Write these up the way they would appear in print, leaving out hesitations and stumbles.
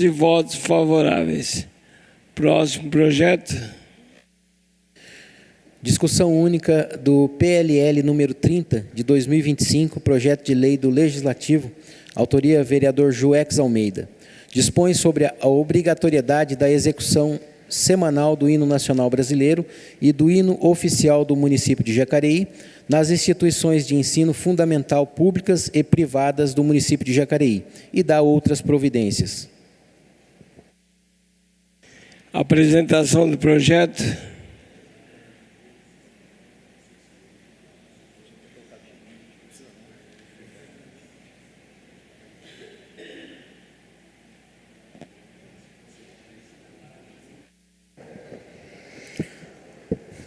De votos favoráveis. Próximo projeto. Discussão única do PLL número 30, de 2025, projeto de lei do Legislativo, autoria vereador Joex Almeida. Dispõe sobre a obrigatoriedade da execução semanal do hino nacional brasileiro e do hino oficial do município de Jacareí nas instituições de ensino fundamental públicas e privadas do município de Jacareí e dá outras providências. Apresentação do projeto.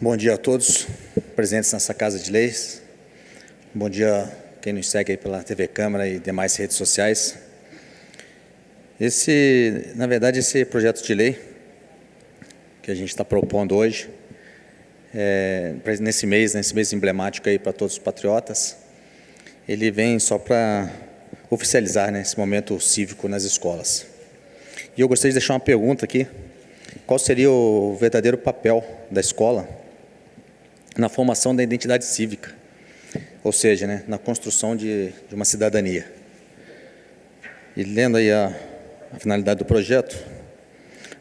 Bom dia a todos presentes nessa Casa de Leis. Bom dia a quem nos segue aí pela TV Câmara e demais redes sociais. Na verdade, esse projeto de lei que a gente está propondo hoje, nesse mês emblemático aí para todos os patriotas, ele vem só para oficializar, né, esse momento cívico nas escolas. E eu gostaria de deixar uma pergunta aqui: qual seria o verdadeiro papel da escola na formação da identidade cívica, ou seja, né, na construção de uma cidadania? E lendo aí a finalidade do projeto,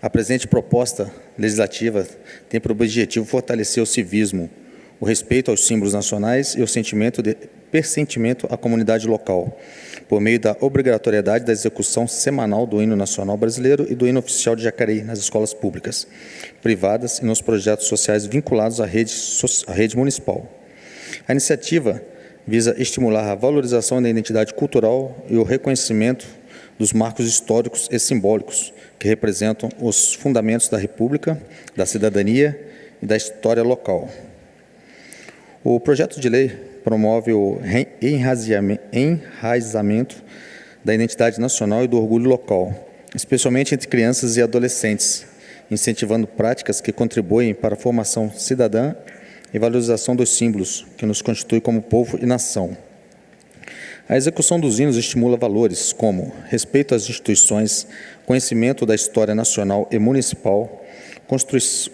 a presente proposta legislativa tem por objetivo fortalecer o civismo, o respeito aos símbolos nacionais e o sentimento de persentimento à comunidade local, por meio da obrigatoriedade da execução semanal do hino nacional brasileiro e do hino oficial de Jacareí nas escolas públicas, privadas e nos projetos sociais vinculados à rede municipal. A iniciativa visa estimular a valorização da identidade cultural e o reconhecimento dos marcos históricos e simbólicos que representam os fundamentos da República, da cidadania e da história local. O projeto de lei promove o enraizamento da identidade nacional e do orgulho local, especialmente entre crianças e adolescentes, incentivando práticas que contribuem para a formação cidadã e valorização dos símbolos que nos constituem como povo e nação. A execução dos hinos estimula valores como respeito às instituições, conhecimento da história nacional e municipal,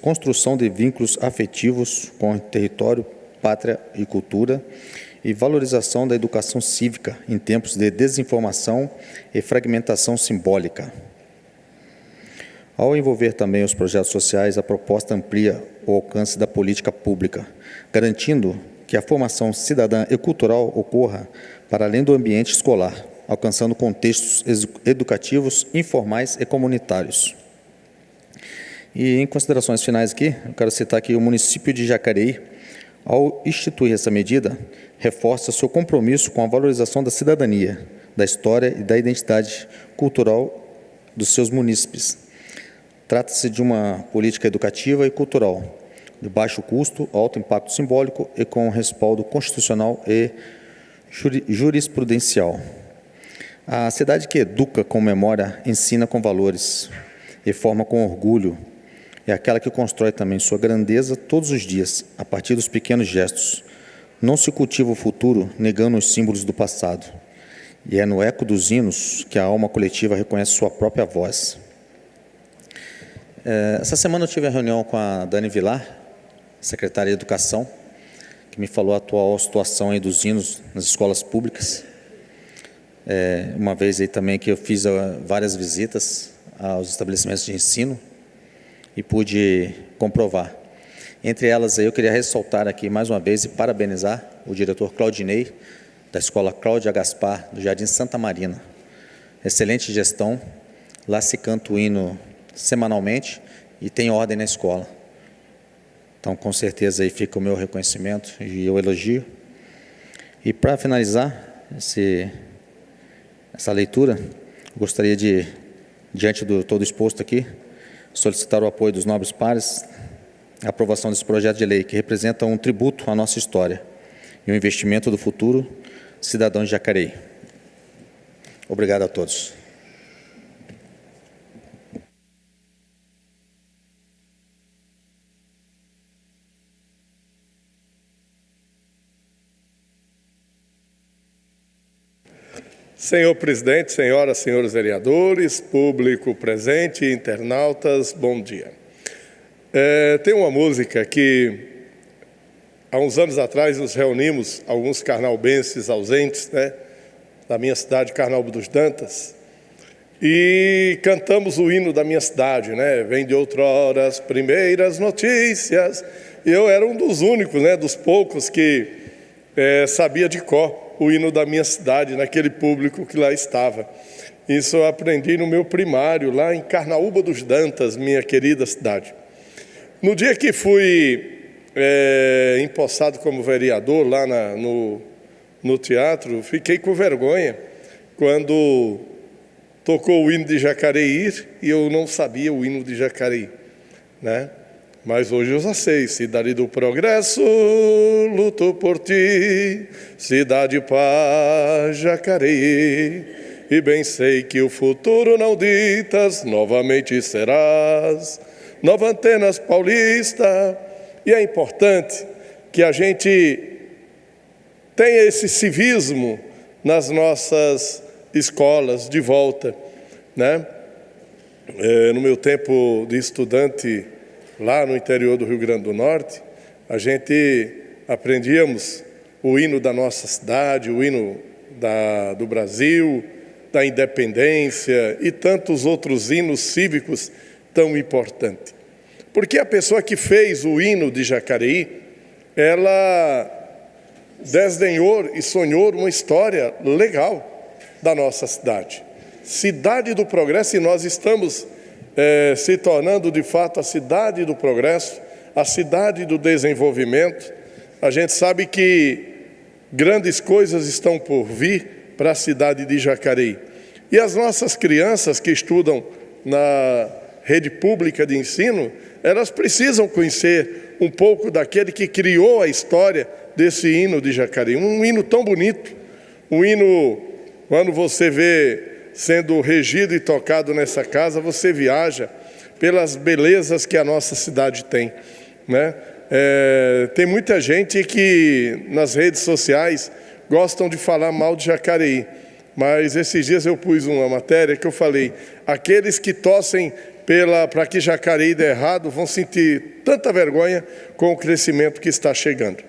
construção de vínculos afetivos com o território, pátria e cultura, e valorização da educação cívica em tempos de desinformação e fragmentação simbólica. Ao envolver também os projetos sociais, a proposta amplia o alcance da política pública, garantindo que a formação cidadã e cultural ocorra para além do ambiente escolar, alcançando contextos educativos, informais e comunitários. E em considerações finais aqui, eu quero citar que o município de Jacareí, ao instituir essa medida, reforça seu compromisso com a valorização da cidadania, da história e da identidade cultural dos seus munícipes. Trata-se de uma política educativa e cultural, de baixo custo, alto impacto simbólico e com respaldo constitucional e jurisprudencial. A cidade que educa com memória, ensina com valores e forma com orgulho, é aquela que constrói também sua grandeza todos os dias, a partir dos pequenos gestos. Não se cultiva o futuro negando os símbolos do passado, e é no eco dos hinos que a alma coletiva reconhece sua própria voz. Essa semana eu tive a reunião com a Dani Vilar, secretária de Educação, que me falou a atual situação aí dos hinos nas escolas públicas. Uma vez aí também que eu fiz várias visitas aos estabelecimentos de ensino e pude comprovar. Entre elas, aí, eu queria ressaltar aqui mais uma vez e parabenizar o diretor Claudinei, da Escola Cláudia Gaspar, do Jardim Santa Marina. Excelente gestão, lá se canta o hino semanalmente e tem ordem na escola. Então, com certeza, aí fica o meu reconhecimento e o elogio. E, para finalizar essa leitura, gostaria de, diante do todo exposto aqui, solicitar o apoio dos nobres pares, a aprovação desse projeto de lei, que representa um tributo à nossa história e um investimento do futuro cidadão de Jacareí. Obrigado a todos. Senhor presidente, senhoras, senhores vereadores, público presente, internautas, bom dia. Tem uma música que, há uns anos atrás, nos reunimos, alguns carnaubenses ausentes, né, da minha cidade, Carnaúba dos Dantas, e cantamos o hino da minha cidade, né? Vem de outrora as primeiras notícias. E eu era um dos únicos, né, dos poucos que sabia de cor o hino da minha cidade, naquele público que lá estava. Isso eu aprendi no meu primário, lá em Carnaúba dos Dantas, minha querida cidade. No dia que fui empossado como vereador lá no teatro, fiquei com vergonha quando tocou o hino de Jacareí e eu não sabia o hino de Jacareí, né? Mas hoje eu já sei. Cidade do progresso, luto por ti, cidade paz, Jacareí, e bem sei que o futuro não ditas, novamente serás, Nova Antenas Paulista. E é importante que a gente tenha esse civismo nas nossas escolas de volta, né? No meu tempo de estudante lá no interior do Rio Grande do Norte, a gente aprendíamos o hino da nossa cidade, o hino do Brasil, da independência e tantos outros hinos cívicos tão importantes. Porque a pessoa que fez o hino de Jacareí, ela desdenhou e sonhou uma história legal da nossa cidade. Cidade do progresso, e nós estamos se tornando de fato a cidade do progresso, a cidade do desenvolvimento. A gente sabe que grandes coisas estão por vir para a cidade de Jacareí. E as nossas crianças que estudam na rede pública de ensino, elas precisam conhecer um pouco daquele que criou a história desse hino de Jacareí. Um hino tão bonito, um hino, quando você vê sendo regido e tocado nessa casa, você viaja pelas belezas que a nossa cidade tem, né? Tem muita gente que nas redes sociais gostam de falar mal de Jacareí, mas esses dias eu pus uma matéria que eu falei: aqueles que torcem para que Jacareí dê errado vão sentir tanta vergonha com o crescimento que está chegando.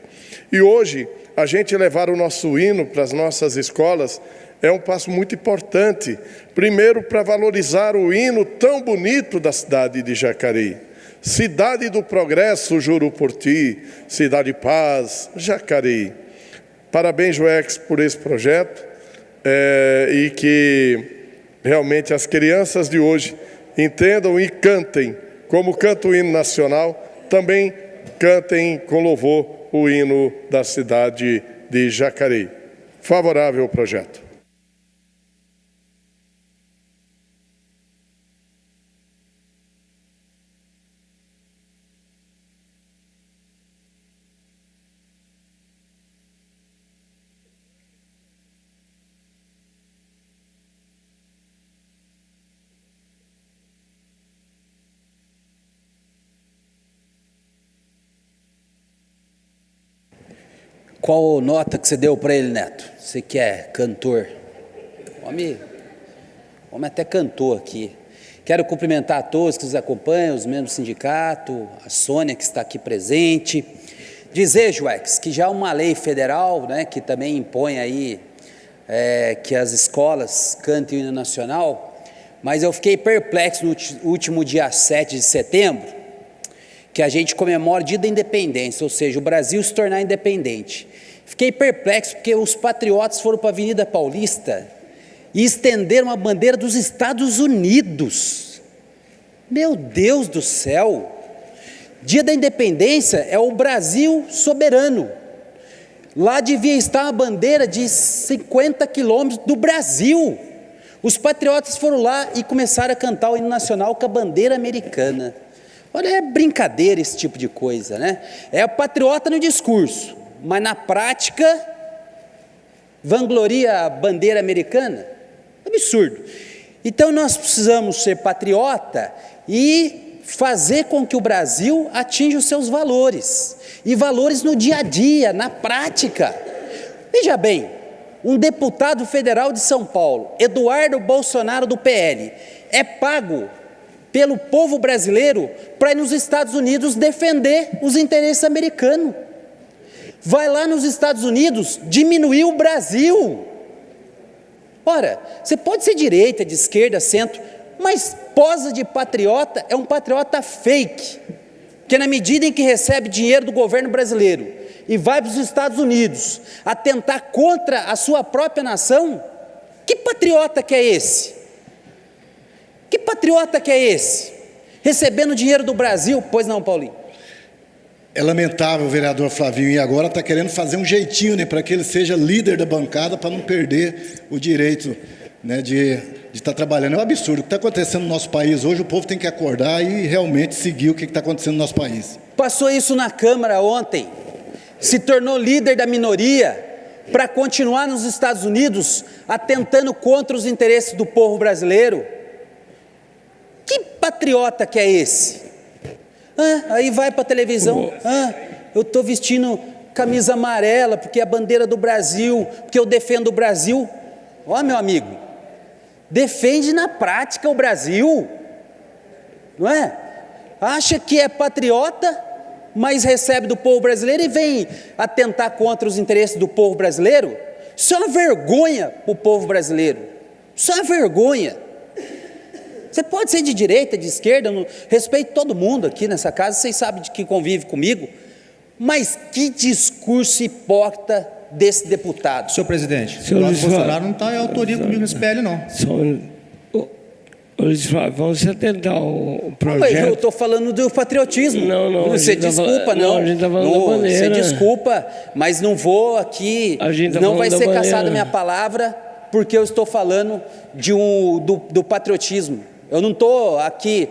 E hoje, a gente levar o nosso hino para as nossas escolas é um passo muito importante. Primeiro, para valorizar o hino tão bonito da cidade de Jacareí. Cidade do progresso, juro por ti, cidade paz, Jacareí. Parabéns, Joex, por esse projeto, e que realmente as crianças de hoje entendam e cantem, como canta o hino nacional, também cantem com louvor o hino da cidade de Jacareí. Favorável ao projeto. Qual nota que você deu para ele, Neto? Você que é cantor. Homem até cantou aqui. Quero cumprimentar a todos que nos acompanham, os membros do sindicato, a Sônia que está aqui presente. Dizer, Joex, que já há uma lei federal, né, que também impõe aí que as escolas cantem o hino nacional, mas eu fiquei perplexo no último dia 7 de setembro, que a gente comemora o Dia da Independência, ou seja, o Brasil se tornar independente. Fiquei perplexo porque os patriotas foram para a Avenida Paulista e estenderam a bandeira dos Estados Unidos. Meu Deus do céu! Dia da Independência é o Brasil soberano. Lá devia estar a bandeira de 50 quilômetros do Brasil. Os patriotas foram lá e começaram a cantar o hino nacional com a bandeira americana. Olha, é brincadeira esse tipo de coisa, né? É patriota no discurso, mas na prática vangloria a bandeira americana. Absurdo. Então nós precisamos ser patriota e fazer com que o Brasil atinja os seus valores, e valores no dia a dia, na prática. Veja bem, um deputado federal de São Paulo, Eduardo Bolsonaro do PL, é pago pelo povo brasileiro para ir nos Estados Unidos defender os interesses americanos. Vai lá nos Estados Unidos diminuir o Brasil. Ora, você pode ser direita, de esquerda, centro, mas posa de patriota é um patriota fake, porque na medida em que recebe dinheiro do governo brasileiro e vai para os Estados Unidos atentar contra a sua própria nação, que patriota que é esse? Que patriota que é esse? Recebendo dinheiro do Brasil? Pois não, Paulinho? É lamentável o vereador Flavinho, e agora está querendo fazer um jeitinho, né, para que ele seja líder da bancada, para não perder o direito, né, de estar trabalhando. É um absurdo. O que está acontecendo no nosso país hoje, o povo tem que acordar e realmente seguir o que está acontecendo no nosso país. Passou isso na Câmara ontem, se tornou líder da minoria para continuar nos Estados Unidos atentando contra os interesses do povo brasileiro. Que patriota que é esse? Aí vai para a televisão, eu estou vestindo camisa amarela porque é a bandeira do Brasil, porque eu defendo o Brasil. Ó, meu amigo, defende na prática o Brasil, não é? Acha que é patriota, mas recebe do povo brasileiro e vem atentar contra os interesses do povo brasileiro? Isso é uma vergonha para o povo brasileiro, isso é uma vergonha. Você pode ser de direita, de esquerda, eu respeito todo mundo aqui nessa casa, vocês sabem de que convive comigo, mas que discurso hipócrita desse deputado. Senhor presidente, o Eduardo Bolsonaro não está em autoria comigo nesse PL, não. Luiz Flávio, vamos atentar o projeto. Mas eu estou falando do patriotismo. Não, você desculpa, não. A gente está falando da bandeira. Você desculpa, mas não vou aqui, não vai ser caçada a minha palavra, porque eu estou falando do patriotismo. Eu não estou aqui...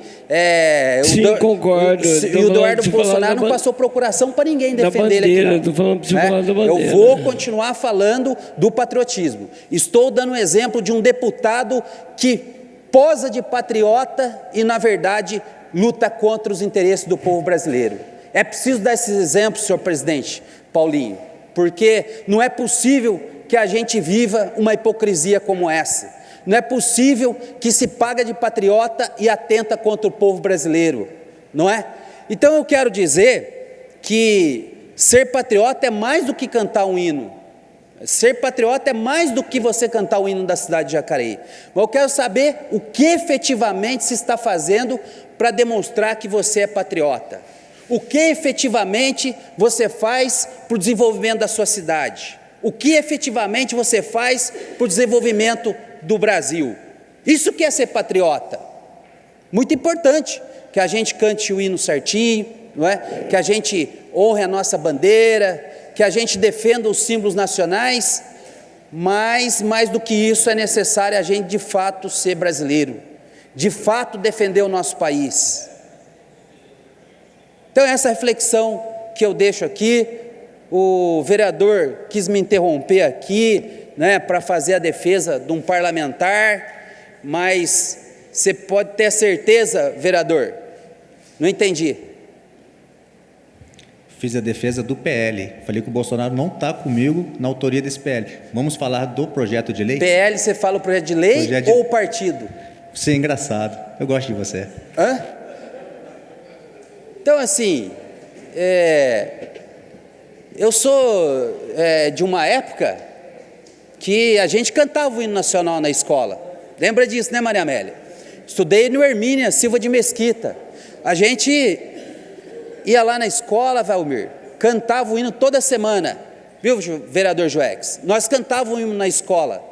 Sim, concordo. E o Eduardo Bolsonaro não passou procuração para ninguém defender ele aqui. Estou falando para você falar da bandeira. Eu vou continuar falando do patriotismo. Estou dando um exemplo de um deputado que posa de patriota e, na verdade, luta contra os interesses do povo brasileiro. É preciso dar esses exemplos, senhor presidente Paulinho, porque não é possível que a gente viva uma hipocrisia como essa. Não é possível que se paga de patriota e atenta contra o povo brasileiro, não é? Então eu quero dizer que ser patriota é mais do que cantar um hino. Ser patriota é mais do que você cantar o hino da cidade de Jacareí. Mas eu quero saber o que efetivamente se está fazendo para demonstrar que você é patriota. O que efetivamente você faz para o desenvolvimento da sua cidade? O que efetivamente você faz para o desenvolvimento do Brasil? Isso que é ser patriota. Muito importante que a gente cante o hino certinho, não é? Que a gente honre a nossa bandeira, que a gente defenda os símbolos nacionais, mas mais do que isso é necessário a gente de fato ser brasileiro, de fato defender o nosso país. Então essa reflexão que eu deixo aqui, o vereador quis me interromper aqui, né, para fazer a defesa de um parlamentar, mas você pode ter certeza, vereador, não entendi. Fiz a defesa do PL. Falei que o Bolsonaro não está comigo na autoria desse PL. Vamos falar do projeto de lei? PL, você fala o projeto de lei ou o partido? Você é engraçado. Eu gosto de você. Então, assim, eu sou de uma época que a gente cantava o hino nacional na escola. Lembra disso, né, Maria Amélia? Estudei no Hermínia Silva de Mesquita. A gente ia lá na escola, Valmir, cantava o hino toda semana, viu, vereador Joex? Nós cantávamos o hino na escola.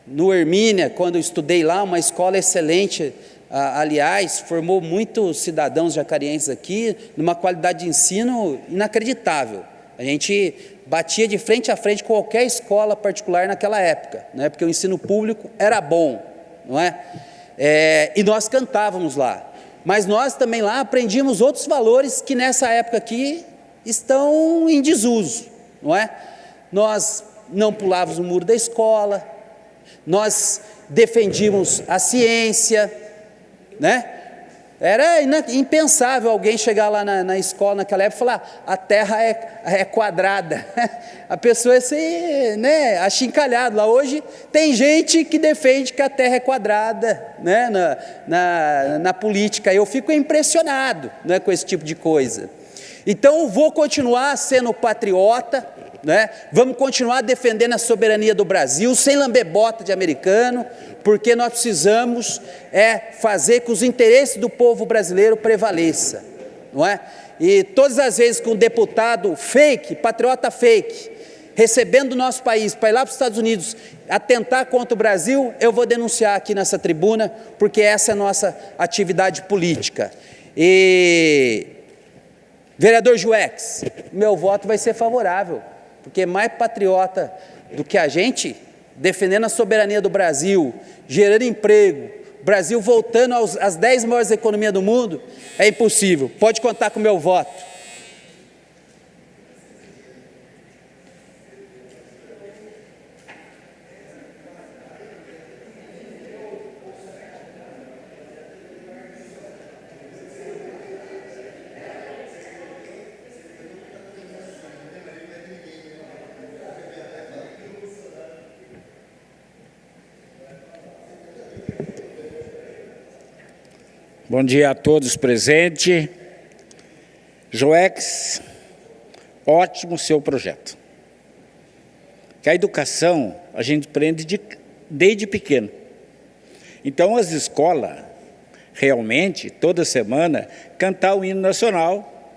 No Hermínia, quando eu estudei lá, uma escola excelente, aliás, formou muitos cidadãos jacarienses aqui, numa qualidade de ensino inacreditável. A gente batia de frente a frente com qualquer escola particular naquela época, né? Porque o ensino público era bom, não é? E nós cantávamos lá. Mas nós também lá aprendíamos outros valores que nessa época aqui estão em desuso, não é? Nós não pulávamos o muro da escola, nós defendíamos a ciência, né? Era impensável alguém chegar lá na escola naquela época e falar: a Terra é quadrada. A pessoa ia ser, né, achincalhada. Lá hoje tem gente que defende que a Terra é quadrada, né, na política. Eu fico impressionado, né, com esse tipo de coisa. Então eu vou continuar sendo patriota, né? Vamos continuar defendendo a soberania do Brasil, sem lamber bota de americano, porque nós precisamos fazer que os interesses do povo brasileiro prevaleçam, não é? E todas as vezes que um deputado fake, patriota fake, recebendo o nosso país para ir lá para os Estados Unidos atentar contra o Brasil, eu vou denunciar aqui nessa tribuna, porque essa é a nossa atividade política. E, vereador Juex, meu voto vai ser favorável, porque mais patriota do que a gente, defendendo a soberania do Brasil, gerando emprego, Brasil voltando às 10 maiores economias do mundo, é impossível. Pode contar com o meu voto. Bom dia a todos presentes. Joex, ótimo seu projeto. Que a educação a gente aprende desde pequeno. Então as escolas, realmente, toda semana, cantar o hino nacional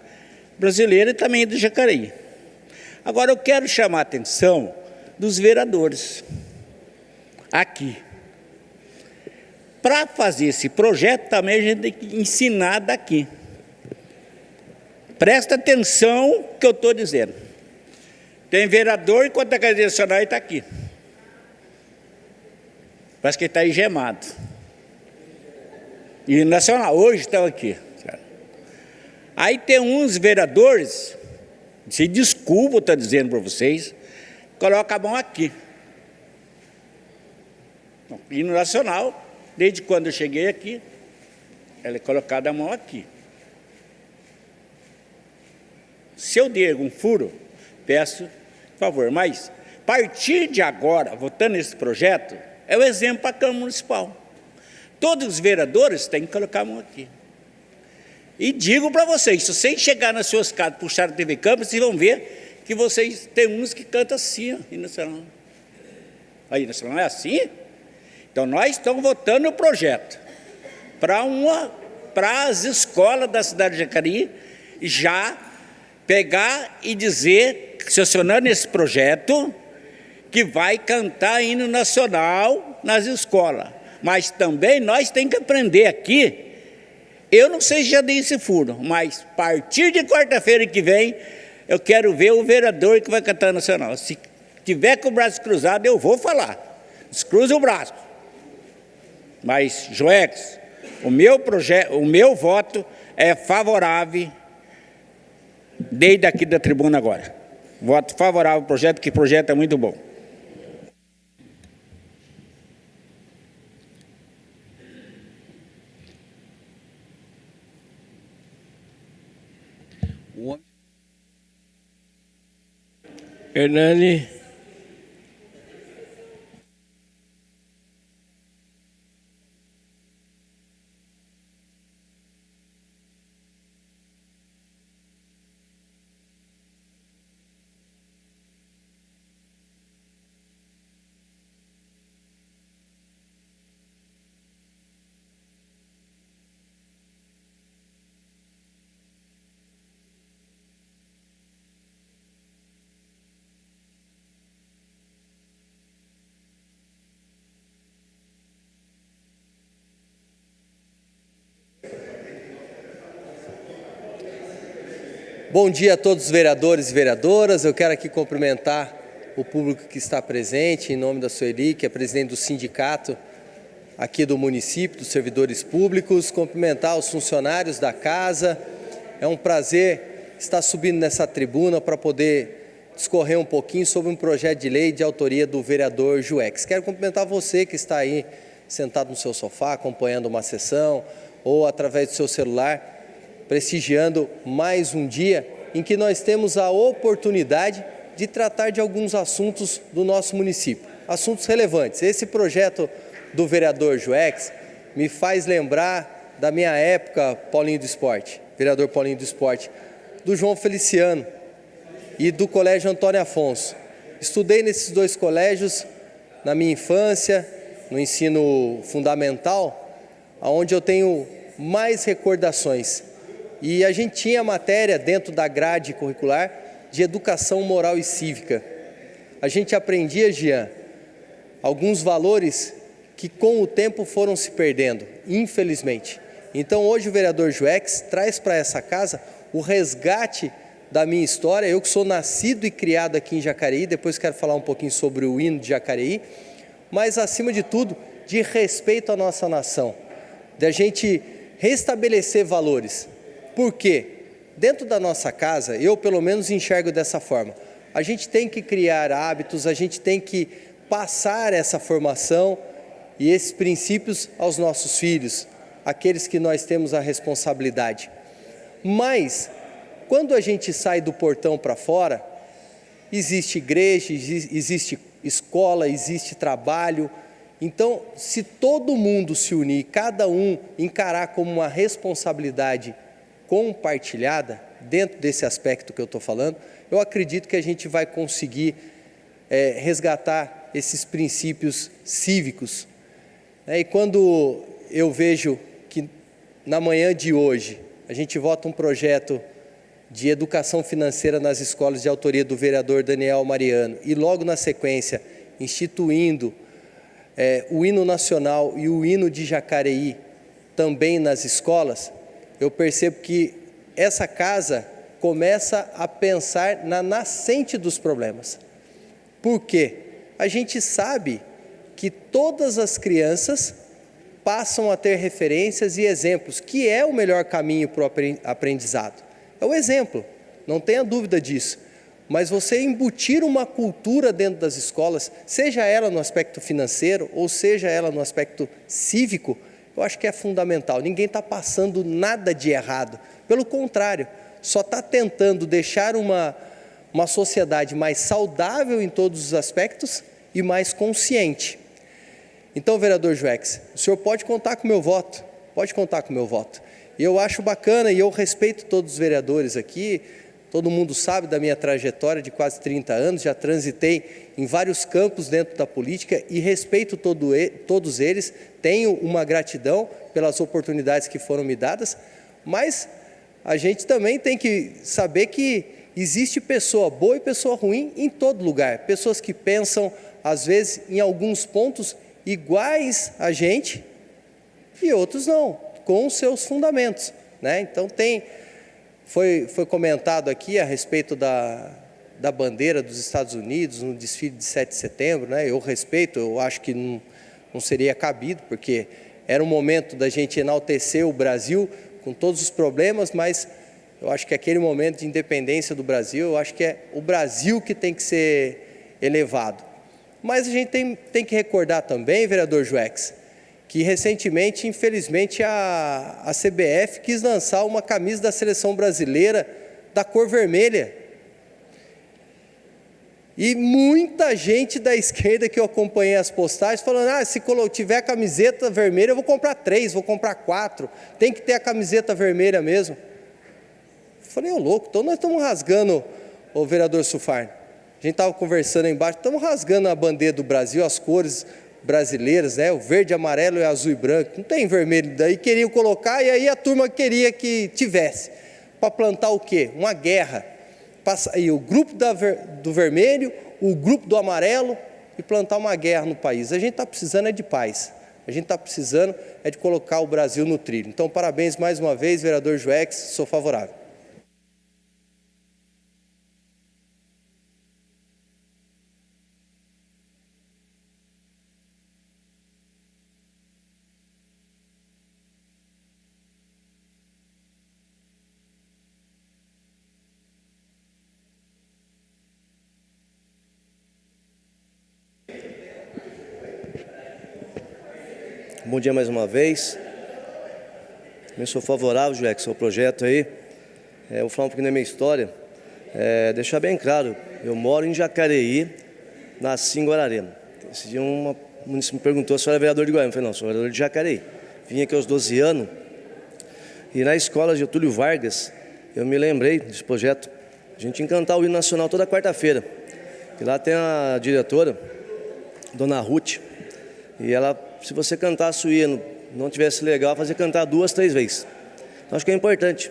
brasileiro e também do Jacareí. Agora eu quero chamar a atenção dos vereadores aqui. Para fazer esse projeto também a gente tem que ensinar daqui. Presta atenção no que eu estou dizendo. Tem vereador enquanto a cadeia nacional está aqui. Parece que ele está engemado. E nacional, hoje estão aqui. Aí tem uns vereadores, se desculpa, estou dizendo para vocês, coloca a mão aqui. E no nacional, desde quando eu cheguei aqui, ela é colocada a mão aqui. Se eu der algum furo, peço por favor. Mas, a partir de agora, votando nesse projeto, é o exemplo para a Câmara Municipal. Todos os vereadores têm que colocar a mão aqui. E digo para vocês, se vocês chegarem nas suas casas, puxar a TV Câmara, vocês vão ver que vocês tem uns que cantam assim, ó, e nacional. Aí, nacional é assim? Então, nós estamos votando o projeto para as escolas da cidade de Jacareí já pegar e dizer, sancionando esse projeto, que vai cantar hino nacional nas escolas. Mas também nós temos que aprender aqui, eu não sei se já dei esse furo, mas a partir de quarta-feira que vem, eu quero ver o vereador que vai cantar nacional. Se tiver com o braço cruzado, eu vou falar. Descruza o braço. Mas, Joex, o meu voto é favorável, desde aqui da tribuna agora. Voto favorável ao projeto, que o projeto é muito bom. Hernani. Bom dia a todos os vereadores e vereadoras. Eu quero aqui cumprimentar o público que está presente, em nome da Sueli, que é presidente do sindicato aqui do município, dos servidores públicos, cumprimentar os funcionários da casa. É um prazer estar subindo nessa tribuna para poder discorrer um pouquinho sobre um projeto de lei de autoria do vereador Juex. Quero cumprimentar você que está aí sentado no seu sofá, acompanhando uma sessão, ou através do seu celular, prestigiando mais um dia em que nós temos a oportunidade de tratar de alguns assuntos do nosso município, assuntos relevantes. Esse projeto do vereador Juex me faz lembrar da minha época, Paulinho do Esporte, vereador Paulinho do Esporte, do João Feliciano e do Colégio Antônio Afonso. Estudei nesses dois colégios na minha infância, no ensino fundamental, onde eu tenho mais recordações. E a gente tinha matéria dentro da grade curricular de educação moral e cívica. A gente aprendia, Jean, alguns valores que com o tempo foram se perdendo, infelizmente. Então hoje o vereador Juex traz para essa casa o resgate da minha história. Eu que sou nascido e criado aqui em Jacareí, depois quero falar um pouquinho sobre o hino de Jacareí, mas acima de tudo, de respeito à nossa nação, de a gente restabelecer valores. Por quê? Dentro da nossa casa, eu pelo menos enxergo dessa forma, a gente tem que criar hábitos, a gente tem que passar essa formação e esses princípios aos nossos filhos, aqueles que nós temos a responsabilidade. Mas, quando a gente sai do portão para fora, existe igreja, existe escola, existe trabalho. Então, se todo mundo se unir, cada um encarar como uma responsabilidade compartilhada, dentro desse aspecto que eu estou falando, eu acredito que a gente vai conseguir resgatar esses princípios cívicos. E quando eu vejo que na manhã de hoje a gente vota um projeto de educação financeira nas escolas de autoria do vereador Daniel Mariano e logo na sequência instituindo o hino nacional e o hino de Jacareí também nas escolas, eu percebo que essa casa começa a pensar na nascente dos problemas. Por quê? A gente sabe que todas as crianças passam a ter referências e exemplos, que é o melhor caminho para o aprendizado. É o exemplo, não tenha dúvida disso. Mas você embutir uma cultura dentro das escolas, seja ela no aspecto financeiro ou seja ela no aspecto cívico, eu acho que é fundamental. Ninguém está passando nada de errado. Pelo contrário, só está tentando deixar uma sociedade mais saudável em todos os aspectos e mais consciente. Então, vereador Juex, o senhor pode contar com o meu voto, pode contar com o meu voto. E eu acho bacana e eu respeito todos os vereadores aqui, todo mundo sabe da minha trajetória de quase 30 anos, já transitei em vários campos dentro da política e respeito todos eles, tenho uma gratidão pelas oportunidades que foram me dadas, mas a gente também tem que saber que existe pessoa boa e pessoa ruim em todo lugar, pessoas que pensam, às vezes, em alguns pontos iguais a gente e outros não, com os seus fundamentos, né? Então foi comentado aqui a respeito da bandeira dos Estados Unidos no desfile de 7 de setembro, né? Eu respeito, eu acho que não seria cabido, porque era um momento da gente enaltecer o Brasil com todos os problemas, mas eu acho que aquele momento de independência do Brasil, eu acho que é o Brasil que tem que ser elevado. Mas a gente tem que recordar também, vereador Juex, que recentemente, infelizmente, a CBF quis lançar uma camisa da seleção brasileira da cor vermelha. E muita gente da esquerda que eu acompanhei as postagens falando, se tiver camiseta vermelha eu vou comprar 3, vou comprar 4, tem que ter a camiseta vermelha mesmo. Eu falei, louco, então nós estamos rasgando, o vereador Sufarno, a gente estava conversando aí embaixo, estamos rasgando a bandeira do Brasil, as cores brasileiras, né? O verde, amarelo e azul e branco, não tem vermelho, daí queriam colocar e aí a turma queria que tivesse, para plantar o quê? Uma guerra, e o grupo do vermelho, o grupo do amarelo e plantar uma guerra no país. A gente está precisando de paz, a gente está precisando de colocar o Brasil no trilho. Então parabéns mais uma vez, vereador Juex, sou favorável. Bom dia mais uma vez. Eu sou favorável, Julex, ao projeto aí. Eu vou falar um pouquinho da minha história. Deixar bem claro, eu moro em Jacareí, nasci em Guararema. Esse dia um município me perguntou se eu era vereador de Guararema. Eu falei, não, sou vereador de Jacareí. Vim aqui aos 12 anos e na escola Getúlio Vargas eu me lembrei desse projeto. A gente ia cantar o hino nacional toda quarta-feira. E lá tem a diretora, Dona Ruth, e ela, se você cantasse o hino, não tivesse legal, fazia cantar 2, 3 vezes. Então, acho que é importante.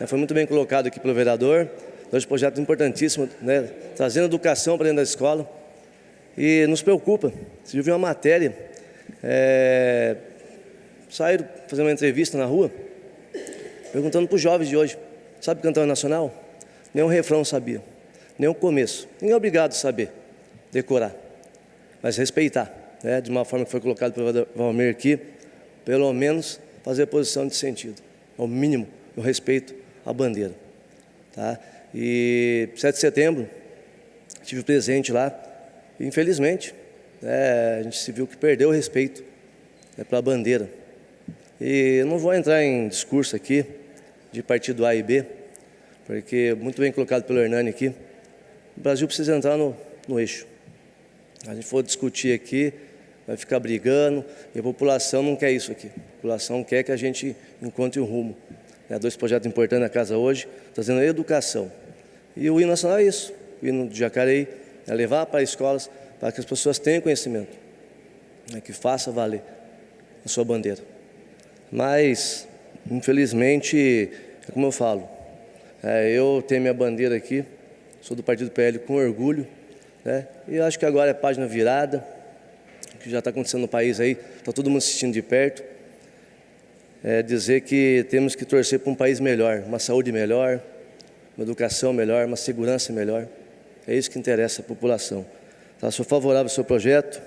Foi muito bem colocado aqui pelo vereador. 2 projetos importantíssimos, né? Trazendo educação para dentro da escola. E nos preocupa. Se eu vi uma matéria, saíram fazer uma entrevista na rua, perguntando para os jovens de hoje, sabe cantar o nacional? Nem o refrão sabia, nem o começo. Ninguém é obrigado a saber, decorar, mas respeitar, né? De uma forma que foi colocado pelo Valmir aqui, pelo menos fazer posição de sentido, ao mínimo, o respeito à bandeira. Tá? E 7 de setembro, estive presente lá, e infelizmente, a gente se viu que perdeu o respeito, né, pela bandeira. E eu não vou entrar em discurso aqui de partido A e B, porque, muito bem colocado pelo Hernani aqui, o Brasil precisa entrar no eixo. A gente for discutir aqui, vai ficar brigando, e a população não quer isso aqui. A população quer que a gente encontre um rumo. 2 projetos importantes na casa hoje, trazendo educação. E o hino nacional é isso, o hino de Jacareí, é levar para escolas, para que as pessoas tenham conhecimento, que faça valer a sua bandeira. Mas, infelizmente, é como eu falo, eu tenho minha bandeira aqui, sou do partido PL com orgulho, né? E eu acho que agora é página virada, o que já está acontecendo no país aí, está todo mundo assistindo de perto. Dizer que temos que torcer para um país melhor, uma saúde melhor, uma educação melhor, uma segurança melhor. É isso que interessa a população. Tá? Sou favorável ao seu projeto.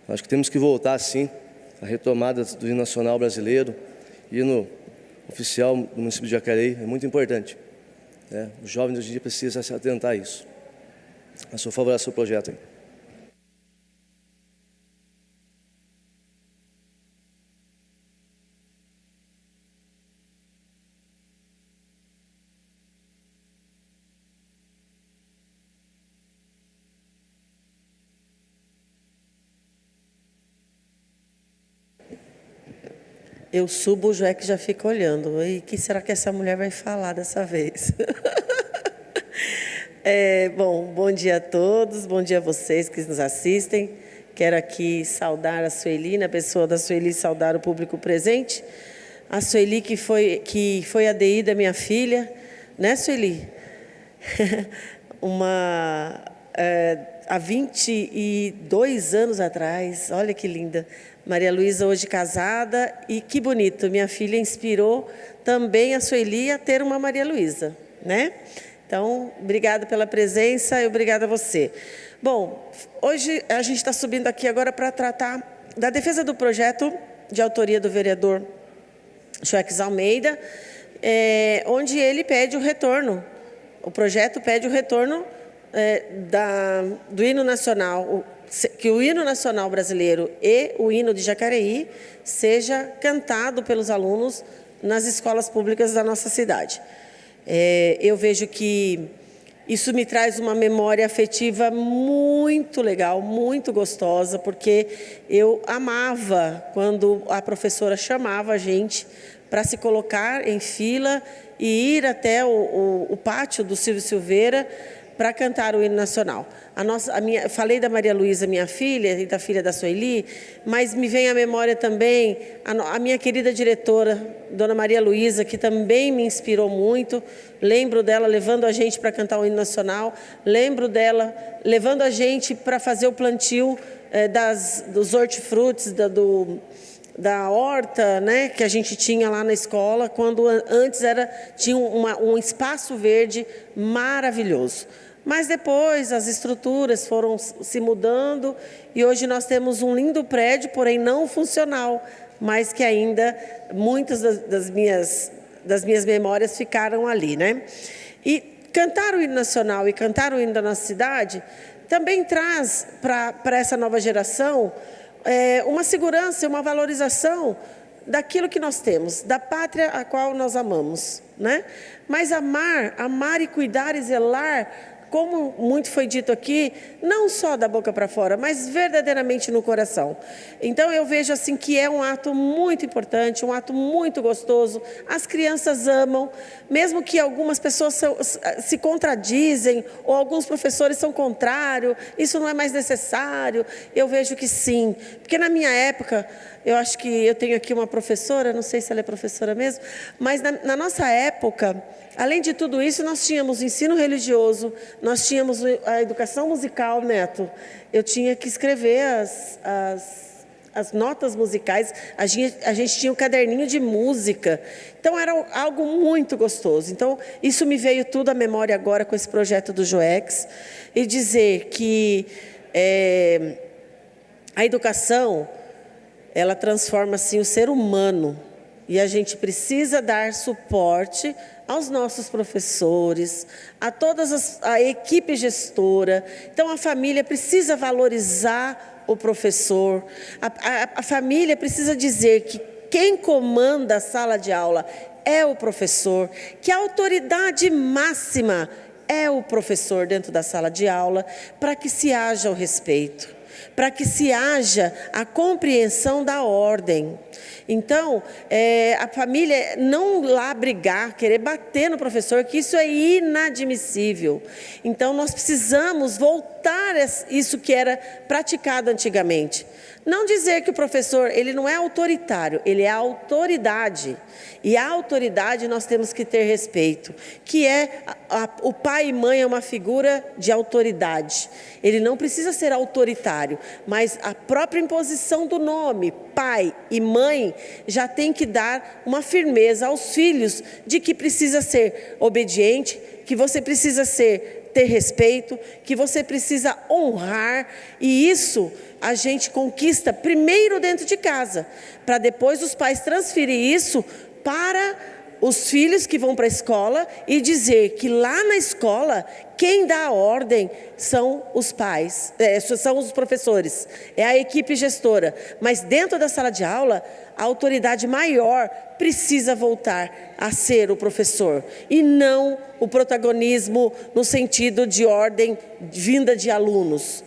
Acho que temos que voltar, sim, à retomada do hino nacional brasileiro, hino oficial do município de Jacareí. É muito importante. Os jovens hoje em dia precisam se atentar a isso. Eu sou favorável ao seu projeto. Hein? Eu subo, o Joé que já fica olhando. E o que será que essa mulher vai falar dessa vez? Bom dia a todos, bom dia a vocês que nos assistem. Quero aqui saudar a Sueli, na pessoa da Sueli, saudar o público presente. A Sueli que foi a DI da minha filha, né, Sueli? Há 22 anos atrás, olha que linda. Maria Luísa hoje casada e que bonito, minha filha inspirou também a Sueli a ter uma Maria Luísa, né? Então, obrigada pela presença e obrigada a você. Bom, hoje a gente está subindo aqui agora para tratar da defesa do projeto de autoria do vereador Joex Almeida, onde ele pede o retorno, o projeto pede o retorno do hino nacional, que o hino nacional brasileiro e o hino de Jacareí seja cantado pelos alunos nas escolas públicas da nossa cidade. Eu vejo que isso me traz uma memória afetiva muito legal, muito gostosa, porque eu amava quando a professora chamava a gente para se colocar em fila e ir até o pátio do Silvio Silveira para cantar o hino nacional. Falei da Maria Luísa, minha filha, e da filha da Sueli, mas me vem à memória também a minha querida diretora, Dona Maria Luísa, que também me inspirou muito. Lembro dela levando a gente para cantar o hino nacional, lembro dela levando a gente para fazer o plantio dos hortifrutis, da horta, né, que a gente tinha lá na escola, quando antes tinha um espaço verde maravilhoso. Mas depois as estruturas foram se mudando e hoje nós temos um lindo prédio, porém não funcional, mas que ainda muitas das minhas memórias ficaram ali, né? E cantar o hino nacional e cantar o hino da nossa cidade também traz para essa nova geração uma segurança, uma valorização daquilo que nós temos, da pátria a qual nós amamos, né? Mas amar e cuidar e zelar, como muito foi dito aqui, não só da boca para fora, mas verdadeiramente no coração. Então eu vejo assim que é um ato muito importante, um ato muito gostoso. As crianças amam, mesmo que algumas pessoas se contradizem, ou alguns professores são contrários, isso não é mais necessário. Eu vejo que sim, porque na minha época, eu acho que eu tenho aqui uma professora, não sei se ela é professora mesmo, mas na nossa época, além de tudo isso, nós tínhamos o ensino religioso, nós tínhamos a educação musical, Neto. Eu tinha que escrever as notas musicais, a gente tinha um caderninho de música. Então, era algo muito gostoso. Então, isso me veio tudo à memória agora com esse projeto do JOEX. E dizer que a educação, ela transforma, assim, o ser humano. E a gente precisa dar suporte aos nossos professores, a a equipe gestora. Então, a família precisa valorizar o professor. A família precisa dizer que quem comanda a sala de aula é o professor, que a autoridade máxima é o professor dentro da sala de aula, para que se haja o respeito, para que se haja a compreensão da ordem. Então, a família não lá brigar, querer bater no professor, que isso é inadmissível. Então, nós precisamos voltar a isso que era praticado antigamente. Não dizer que o professor, ele não é autoritário, ele é autoridade. E a autoridade nós temos que ter respeito, que o pai e mãe é uma figura de autoridade. Ele não precisa ser autoritário, mas a própria imposição do nome, pai e mãe, já tem que dar uma firmeza aos filhos de que precisa ser obediente, que você precisa ter respeito, que você precisa honrar, e isso a gente conquista primeiro dentro de casa, para depois os pais transferir isso para os filhos que vão para a escola e dizer que lá na escola quem dá a ordem são os pais, são os professores, é a equipe gestora. Mas dentro da sala de aula, a autoridade maior precisa voltar a ser o professor e não o protagonismo no sentido de ordem vinda de alunos.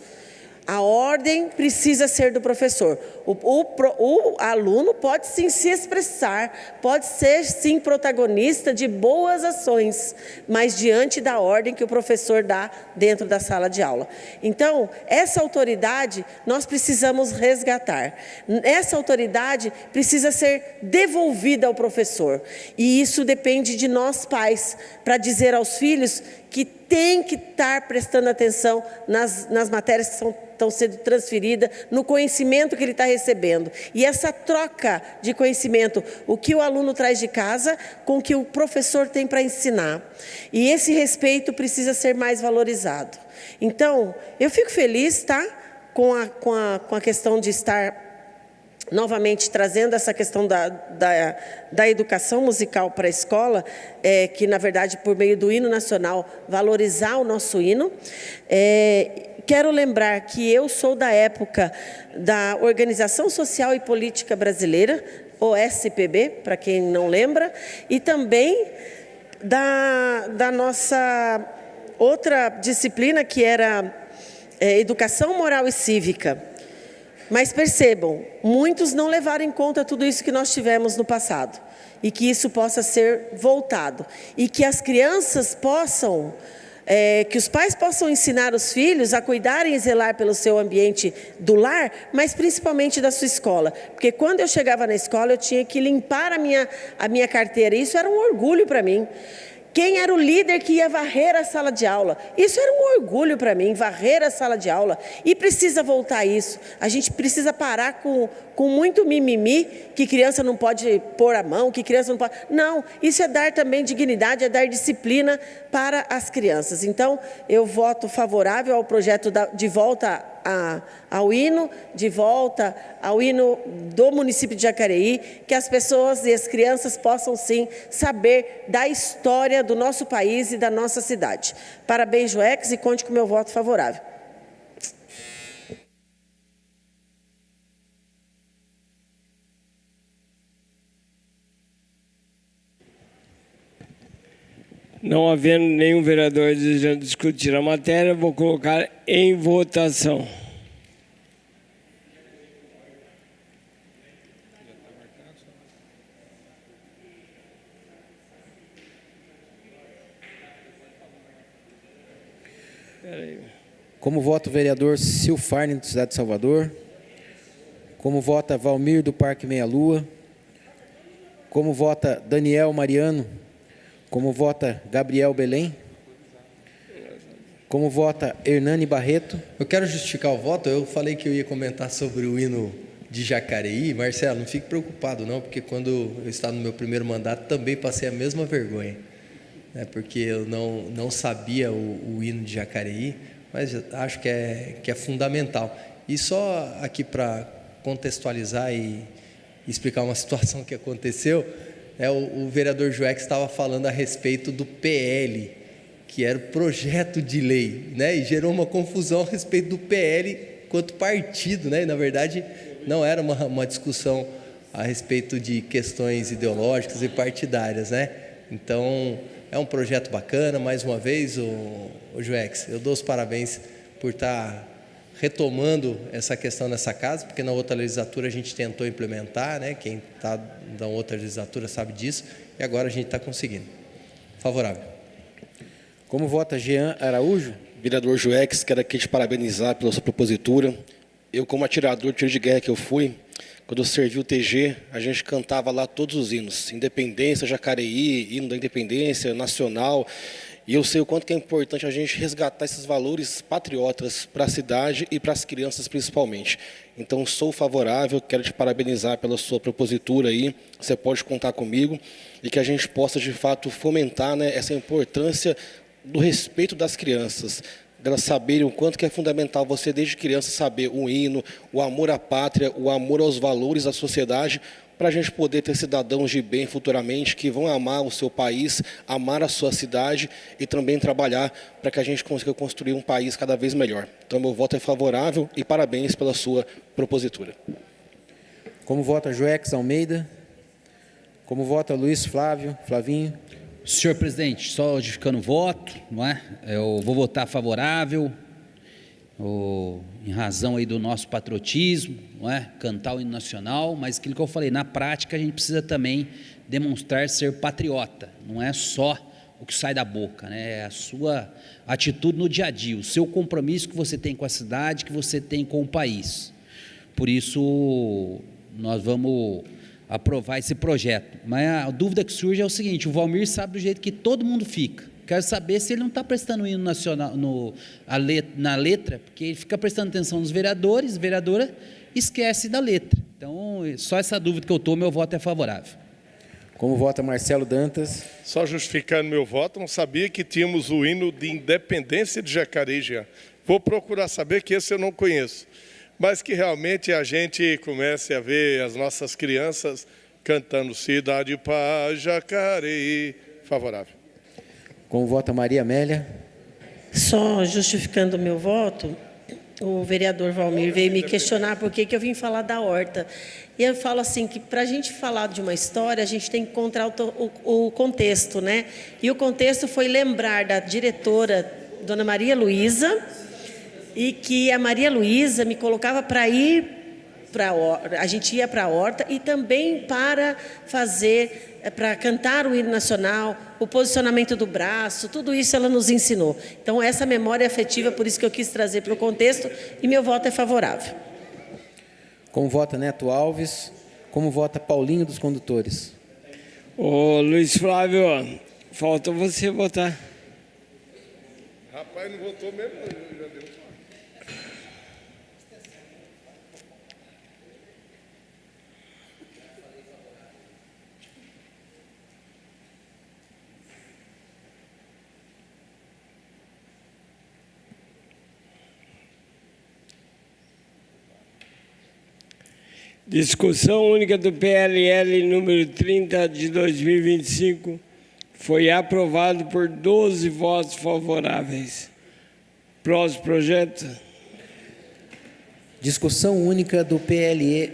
A ordem precisa ser do professor. O aluno pode sim se expressar, pode ser sim protagonista de boas ações, mas diante da ordem que o professor dá dentro da sala de aula. Então, essa autoridade nós precisamos resgatar. Essa autoridade precisa ser devolvida ao professor. E isso depende de nós pais, para dizer aos filhos que tem que estar prestando atenção nas matérias que estão sendo transferidas, no conhecimento que ele está recebendo. E essa troca de conhecimento, o que o aluno traz de casa com o que o professor tem para ensinar. E esse respeito precisa ser mais valorizado. Então, eu fico feliz, tá? Com a questão de estar novamente trazendo essa questão da educação musical para a escola, que na verdade por meio do hino nacional, valorizar o nosso hino. Quero lembrar que eu sou da época da Organização Social e Política Brasileira, OSPB, para quem não lembra, e também da nossa outra disciplina, que era Educação Moral e Cívica. Mas percebam, muitos não levaram em conta tudo isso que nós tivemos no passado. E que isso possa ser voltado. E que as crianças possam, que os pais possam ensinar os filhos a cuidarem e zelar pelo seu ambiente do lar, mas principalmente da sua escola. Porque quando eu chegava na escola, eu tinha que limpar a minha carteira. Isso era um orgulho para mim. Quem era o líder que ia varrer a sala de aula? Isso era um orgulho para mim, varrer a sala de aula. E precisa voltar a isso. A gente precisa parar com muito mimimi, que criança não pode pôr a mão, que criança não pode... Não, isso é dar também dignidade, é dar disciplina para as crianças. Então, eu voto favorável ao projeto de volta ao hino, de volta ao hino do município de Jacareí, que as pessoas e as crianças possam sim saber da história do nosso país e da nossa cidade. Parabéns, JOEX, e conte com o meu voto favorável. Não havendo nenhum vereador desejando discutir a matéria, vou colocar em votação. Como vota o vereador Silfarne, da cidade de Salvador? Como vota Valmir, do Parque Meia Lua? Como vota Daniel Mariano? Como vota Gabriel Belém? Como vota Hernani Barreto? Eu quero justificar o voto. Eu falei que eu ia comentar sobre o hino de Jacareí. Marcelo, não fique preocupado não, porque quando eu estava no meu primeiro mandato também passei a mesma vergonha, né? Porque eu não sabia o hino de Jacareí, mas acho que é fundamental. E só aqui para contextualizar e explicar uma situação que aconteceu, o vereador Joex estava falando a respeito do PL, que era o projeto de lei, né? E gerou uma confusão a respeito do PL quanto partido, né? E, na verdade, não era uma discussão a respeito de questões ideológicas e partidárias, né? Então, é um projeto bacana. Mais uma vez, o Joex, eu dou os parabéns por estar retomando essa questão nessa casa, porque na outra legislatura a gente tentou implementar, né? Quem está na outra legislatura sabe disso, e agora a gente está conseguindo. Favorável. Como vota Jean Araújo? Vereador Joex, quero aqui te parabenizar pela sua propositura. Eu, como atirador de tiro de guerra que eu fui, quando eu servi o TG, a gente cantava lá todos os hinos. Independência, Jacareí, hino da independência, nacional. E eu sei o quanto que é importante a gente resgatar esses valores patriotas para a cidade e para as crianças principalmente. Então, sou favorável, quero te parabenizar pela sua propositura aí, você pode contar comigo, e que a gente possa, de fato, fomentar, né, essa importância do respeito das crianças, delas saberem o quanto que é fundamental você, desde criança, saber o hino, o amor à pátria, o amor aos valores da sociedade, para a gente poder ter cidadãos de bem futuramente, que vão amar o seu país, amar a sua cidade e também trabalhar para que a gente consiga construir um país cada vez melhor. Então, meu voto é favorável e parabéns pela sua propositura. Como vota Joex Almeida? Como vota Luiz Flavinho? Senhor presidente, só justificando o voto, não é? Eu vou votar favorável, em razão aí do nosso patriotismo, não é? Cantar o hino nacional, mas aquilo que eu falei, na prática a gente precisa também demonstrar ser patriota, não é só o que sai da boca, né? É a sua atitude no dia a dia, o seu compromisso que você tem com a cidade, que você tem com o país. Por isso, nós vamos aprovar esse projeto. Mas a dúvida que surge é o seguinte: o Valmir sabe do jeito que todo mundo fica. Quero saber se ele não está prestando o hino nacional na letra, porque ele fica prestando atenção nos vereadores, a vereadora esquece da letra. Então, só essa dúvida que eu estou, meu voto é favorável. Como vota Marcelo Dantas? Só justificando meu voto, não sabia que tínhamos o hino de independência de Jacareí, Jean. Vou procurar saber, que esse eu não conheço. Mas que realmente a gente comece a ver as nossas crianças cantando Cidade Paz, Jacareí. Favorável. Como vota Maria Amélia? Só justificando o meu voto, o vereador Valmir veio me questionar por que eu vim falar da horta. E eu falo assim, que para a gente falar de uma história, a gente tem que encontrar o contexto, né? E o contexto foi lembrar da diretora, Dona Maria Luísa, e que a Maria Luísa me colocava para ir para a gente ia para a horta e também para cantar o hino nacional, o posicionamento do braço, tudo isso ela nos ensinou. Então, essa memória afetiva, por isso que eu quis trazer para o contexto, e meu voto é favorável. Como vota Neto Alves? Como vota Paulinho dos Condutores? Ô, Luiz Flávio, falta você votar. Rapaz, não votou mesmo, já deu. Discussão única do PLL número 30 de 2025 foi aprovado por 12 votos favoráveis. Próximo projeto. Discussão única do PLE